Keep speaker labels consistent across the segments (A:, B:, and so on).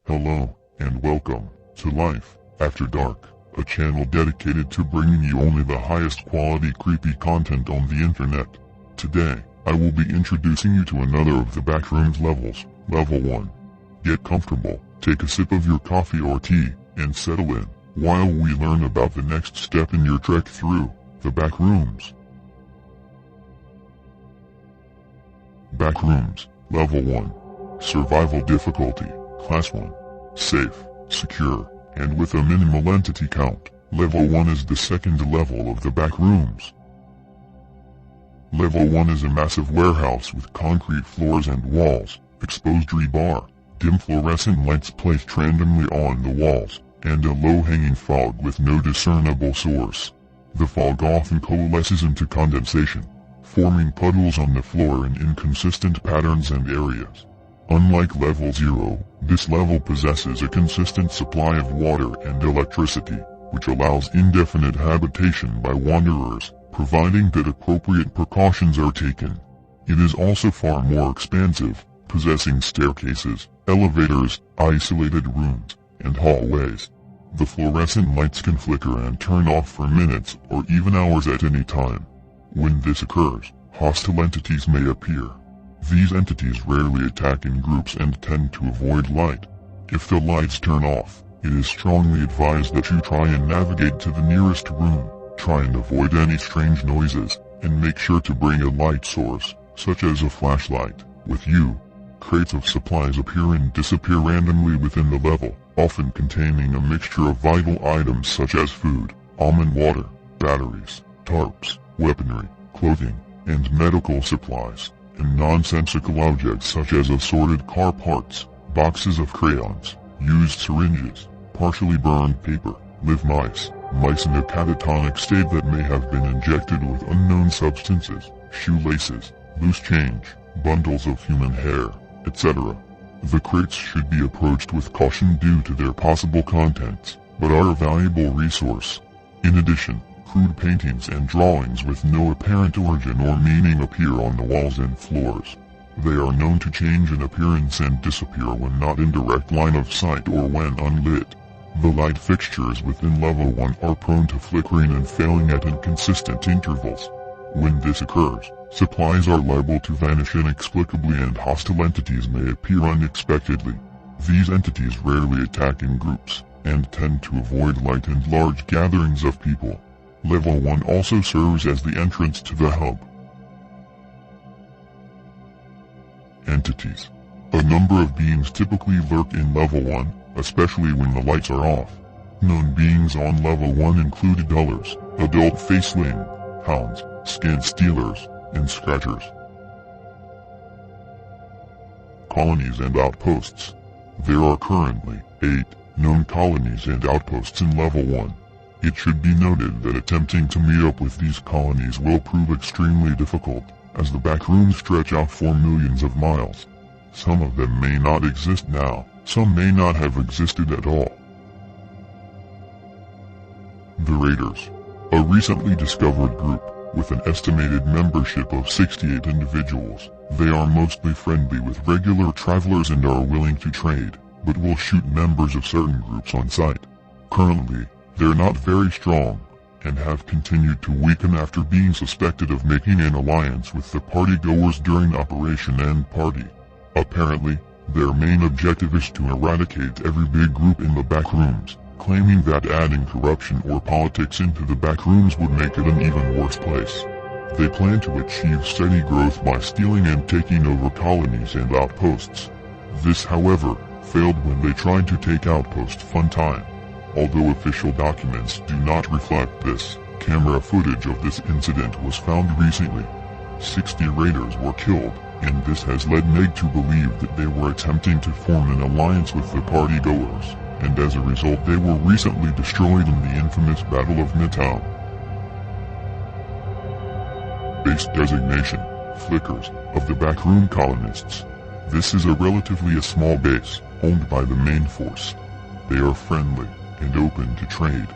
A: Hello, and welcome to Life After Dark, a channel dedicated to bringing you only the highest quality creepy content on the internet. Today, I will be introducing you to another of the Backrooms levels, Level 1. Get comfortable, take a sip of your coffee or tea, and settle in, while we learn about the next step in your trek through the Backrooms. Backrooms, Level 1. Survival difficulty, Class 1. Safe, secure, and with a minimal entity count. Level 1 is the second level of the Backrooms. Level 1 is a massive warehouse with concrete floors and walls, exposed rebar, dim fluorescent lights placed randomly on the walls, and a low-hanging fog with no discernible source. The fog often coalesces into condensation, forming puddles on the floor in inconsistent patterns and areas. Unlike Level 0, this level possesses a consistent supply of water and electricity, which allows indefinite habitation by wanderers, providing that appropriate precautions are taken. It is also far more expansive, possessing staircases, elevators, isolated rooms, and hallways. The fluorescent lights can flicker and turn off for minutes or even hours at any time. When this occurs, hostile entities may appear. These entities rarely attack in groups and tend to avoid light. If the lights turn off, it is strongly advised that you try and navigate to the nearest room, try and avoid any strange noises, and make sure to bring a light source, such as a flashlight, with you. Crates of supplies appear and disappear randomly within the level, often containing a mixture of vital items such as food, almond water, batteries, tarps, weaponry, clothing, and medical supplies, and nonsensical objects such as assorted car parts, boxes of crayons, used syringes, partially burned paper, live mice in a catatonic state that may have been injected with unknown substances, shoelaces, loose change, bundles of human hair, etc. The crates should be approached with caution due to their possible contents, but are a valuable resource. In addition, crude paintings and drawings with no apparent origin or meaning appear on the walls and floors. They are known to change in appearance and disappear when not in direct line of sight or when unlit. The light fixtures within Level 1 are prone to flickering and failing at inconsistent intervals. When this occurs, supplies are liable to vanish inexplicably and hostile entities may appear unexpectedly. These entities rarely attack in groups, and tend to avoid light and large gatherings of people. Level 1 also serves as the entrance to the hub. Entities. A number of beings typically lurk in Level 1, especially when the lights are off. Known beings on Level 1 include dullers, adult faceling, hounds, skin stealers, and scratchers. Colonies and outposts. There are currently 8 known colonies and outposts in Level 1. It should be noted that attempting to meet up with these colonies will prove extremely difficult, as the Backrooms stretch out for millions of miles. Some of them may not exist now, some may not have existed at all. The Raiders. A recently discovered group, with an estimated membership of 68 individuals. They are mostly friendly with regular travelers and are willing to trade, but will shoot members of certain groups on sight. Currently, they're not very strong, and have continued to weaken after being suspected of making an alliance with the party-goers during Operation End Party. Apparently, their main objective is to eradicate every big group in the Backrooms, claiming that adding corruption or politics into the Backrooms would make it an even worse place. They plan to achieve steady growth by stealing and taking over colonies and outposts. This, however, failed when they tried to take Outpost Funtime. Although official documents do not reflect this, camera footage of this incident was found recently. 60 raiders were killed, and this has led Meg to believe that they were attempting to form an alliance with the party-goers, and as a result they were recently destroyed in the infamous Battle of Midtown. Base designation, Flickers, of the Backroom Colonists. This is a relatively small base, owned by the main force. They are friendly, and open to trade.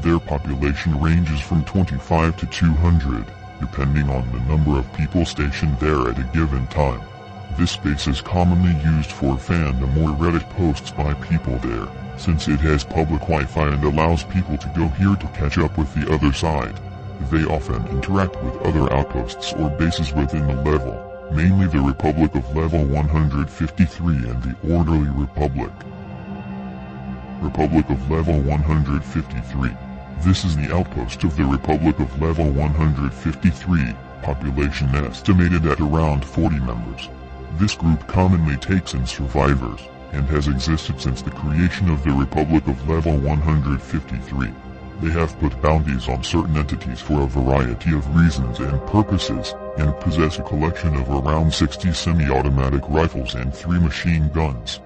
A: Their population ranges from 25 to 200, depending on the number of people stationed there at a given time. This space is commonly used for fandom or Reddit posts by people there, since it has public Wi-Fi and allows people to go here to catch up with the other side. They often interact with other outposts or bases within the level, mainly the Republic of Level 153 and the Orderly Republic. Republic of Level 153. This is the outpost of the Republic of Level 153, population estimated at around 40 members. This group commonly takes in survivors, and has existed since the creation of the Republic of Level 153. They have put bounties on certain entities for a variety of reasons and purposes, and possess a collection of around 60 semi-automatic rifles and 3 machine guns.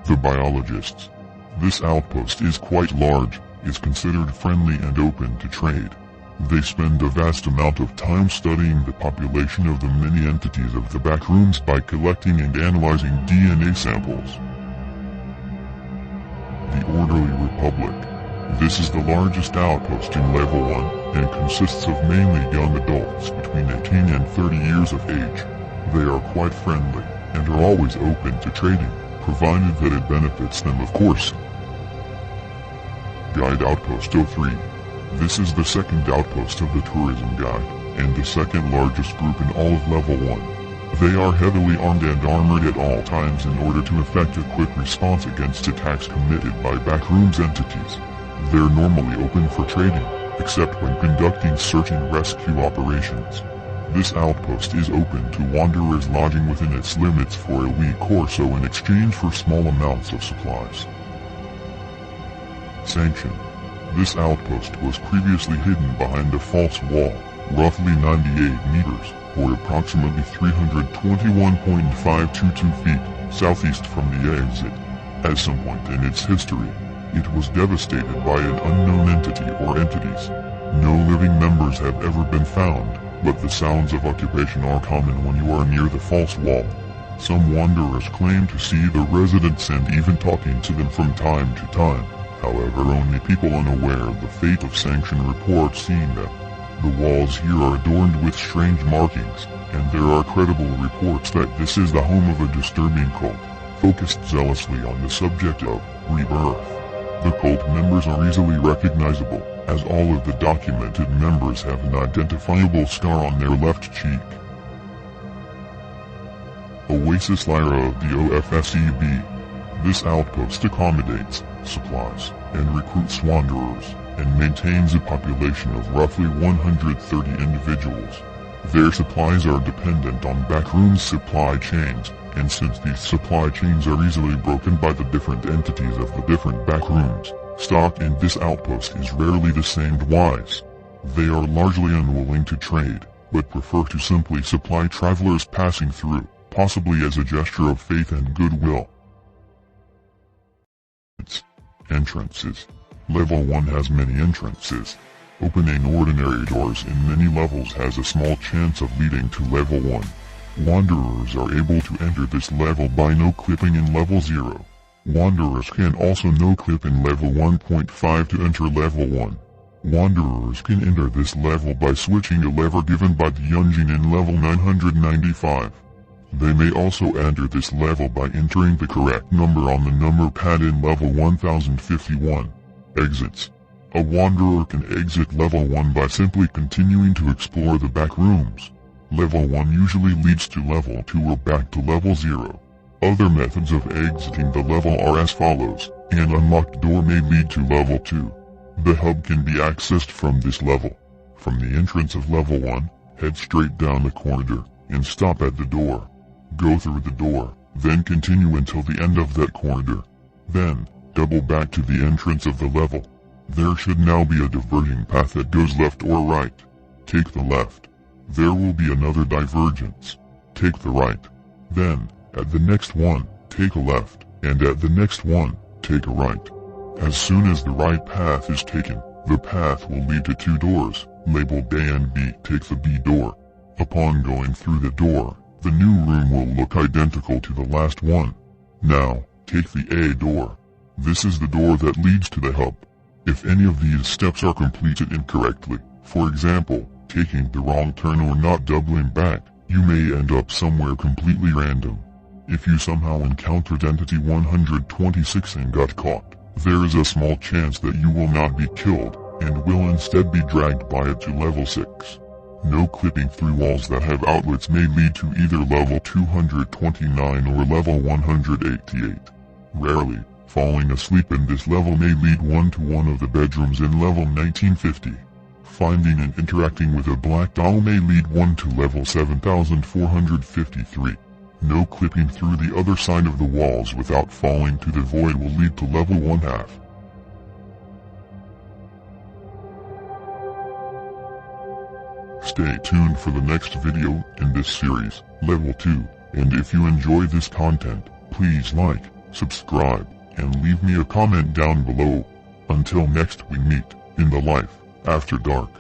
A: The Biologists. This outpost is quite large, is considered friendly and open to trade. They spend a vast amount of time studying the population of the many entities of the Backrooms by collecting and analyzing DNA samples. The Orderly Republic. This is the largest outpost in Level 1, and consists of mainly young adults between 18 and 30 years of age. They are quite friendly, and are always open to trading, provided that it benefits them, of course. Guide Outpost 03. This is the second outpost of the Tourism Guide, and the second largest group in all of Level 1. They are heavily armed and armored at all times in order to effect a quick response against attacks committed by Backrooms entities. They're normally open for trading, except when conducting search and rescue operations. This outpost is open to wanderers lodging within its limits for a week or so in exchange for small amounts of supplies. Sanction. This outpost was previously hidden behind a false wall, roughly 98 meters, or approximately 321.522 feet, southeast from the exit. At some point in its history, it was devastated by an unknown entity or entities. No living members have ever been found, but the sounds of occupation are common when you are near the false wall. Some wanderers claim to see the residents and even talking to them from time to time. However, only people unaware of the fate of Sanction report seeing them. The walls here are adorned with strange markings, and there are credible reports that this is the home of a disturbing cult, focused zealously on the subject of rebirth. The cult members are easily recognizable, as all of the documented members have an identifiable scar on their left cheek. OASIS LYRA of the O.F.S.E.B. This outpost accommodates, supplies, and recruits wanderers, and maintains a population of roughly 130 individuals. Their supplies are dependent on Backrooms supply chains, and since these supply chains are easily broken by the different entities of the different Backrooms, stock in this outpost is rarely the same twice. They are largely unwilling to trade, but prefer to simply supply travelers passing through, possibly as a gesture of faith and goodwill. Entrances. Level 1 has many entrances. Opening ordinary doors in many levels has a small chance of leading to Level 1. Wanderers are able to enter this level by no-clipping in Level 0. Wanderers can also no-clip in Level 1.5 to enter Level 1. Wanderers can enter this level by switching a lever given by the Yunjin in Level 995. They may also enter this level by entering the correct number on the number pad in Level 1051. Exits. A wanderer can exit Level 1 by simply continuing to explore the Backrooms. Level 1 usually leads to Level 2 or back to Level 0. Other methods of exiting the level are as follows. An unlocked door may lead to Level 2. The hub can be accessed from this level. From the entrance of Level 1, head straight down the corridor, and stop at the door. Go through the door, then continue until the end of that corridor. Then, double back to the entrance of the level. There should now be a diverging path that goes left or right. Take the left. There will be another divergence. Take the right. Then, at the next one, take a left, and at the next one, take a right. As soon as the right path is taken, the path will lead to 2 doors, labeled A and B. Take the B door. Upon going through the door, the new room will look identical to the last one. Now, take the A door. This is the door that leads to the hub. If any of these steps are completed incorrectly, for example, taking the wrong turn or not doubling back, You may end up somewhere completely random. If you somehow encountered Entity 126 and got caught, there is a small chance that you will not be killed, and will instead be dragged by it to level 6. No clipping through walls that have outlets may lead to either level 229 or level 188. Rarely, falling asleep in this level may lead one to one of the bedrooms in level 1950. Finding and interacting with a black doll may lead one to level 7453. No clipping through the other side of the walls without falling to the void will lead to level 1/2. Stay tuned for the next video in this series, Level 2, and if you enjoy this content, please like, subscribe, and leave me a comment down below. Until next we meet, in the life after dark.